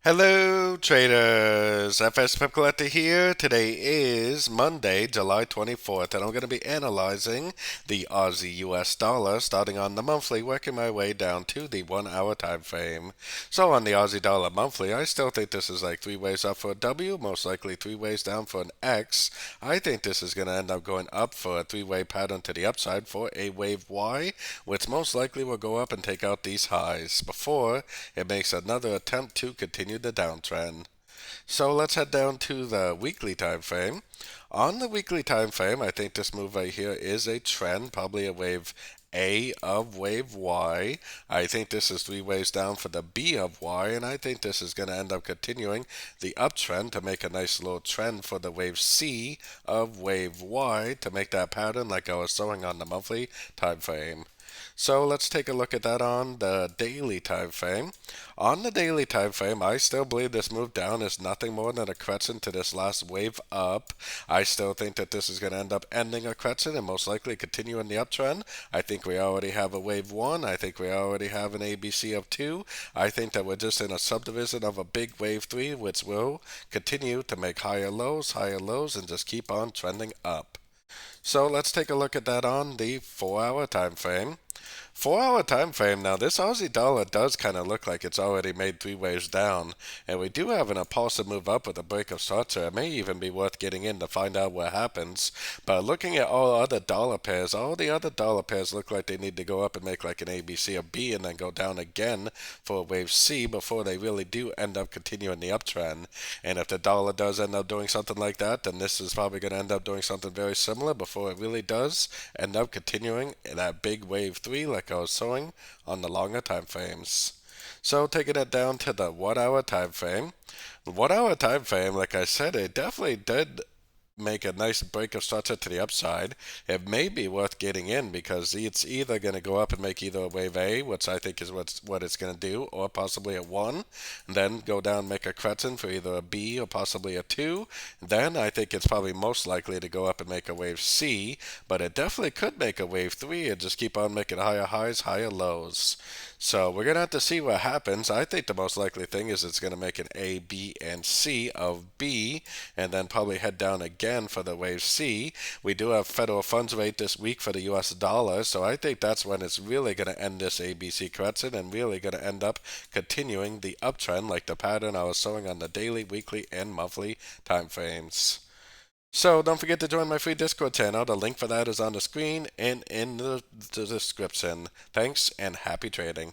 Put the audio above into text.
Hello, traders. FX Pip Collector here. Today is Monday, July 24th, and I'm going to be analyzing the Aussie US dollar starting on the monthly, working my way down to the 1 hour time frame. So, on the Aussie dollar monthly, I still think this is like three ways up for a W, most likely three ways down for an X. I think this is going to end up going up for a three-way pattern to the upside for a wave Y, which most likely will go up and take out these highs before it makes another attempt to continue the downtrend. So let's head down to the weekly time frame. On the weekly time frame, I think this move right here is a trend, probably a wave A of wave Y. I think this is three ways down for the B of Y, and I think this is going to end up continuing the uptrend to make a nice little trend for the wave C of wave Y to make that pattern like I was showing on the monthly time frame. So let's take a look at that on the daily time frame. On the daily time frame, I still believe this move down is nothing more than a crescent to this last wave up. I still think that this is going to end up ending a crescent and most likely continue in the uptrend. I think we already have a wave 1. I think we already have an ABC of 2. I think that we're just in a subdivision of a big wave 3, which will continue to make higher lows, and just keep on trending up. So let's take a look at that on the 4 hour time frame. 4 hour time frame now, this Aussie dollar does kind of look like it's already made three waves down, and we do have an impulsive move up with a break of structure. It may even be worth getting in to find out what happens. But looking at all other dollar pairs, all the other dollar pairs look like they need to go up and make like an ABC or B and then go down again for a wave C before they really do end up continuing the uptrend. And if the dollar does end up doing something like that, then this is probably going to end up doing something very similar before it really does end up continuing in that big wave 3 like I was showing on the longer time frames. So taking it down to the 1 hour time frame. The 1 hour time frame, like I said, it definitely did make a nice break of structure to the upside. It may be worth getting in because it's either going to go up and make either a wave A, which I think is what it's going to do, or possibly a 1, and then go down and make a crescent for either a B or possibly a 2. Then I think it's probably most likely to go up and make a wave C, but it definitely could make a wave 3 and just keep on making higher highs, higher lows. So we're going to have to see what happens. I think the most likely thing is it's going to make an A, B, and C of B, and then probably head down again for the wave C. We do have federal funds rate this week for the US dollar, so I think that's when it's really going to end this ABC crescent and really going to end up continuing the uptrend like the pattern I was showing on the daily, weekly, and monthly time frames. So don't forget to join my free Discord channel. The link for that is on the screen and in the description. Thanks and happy trading.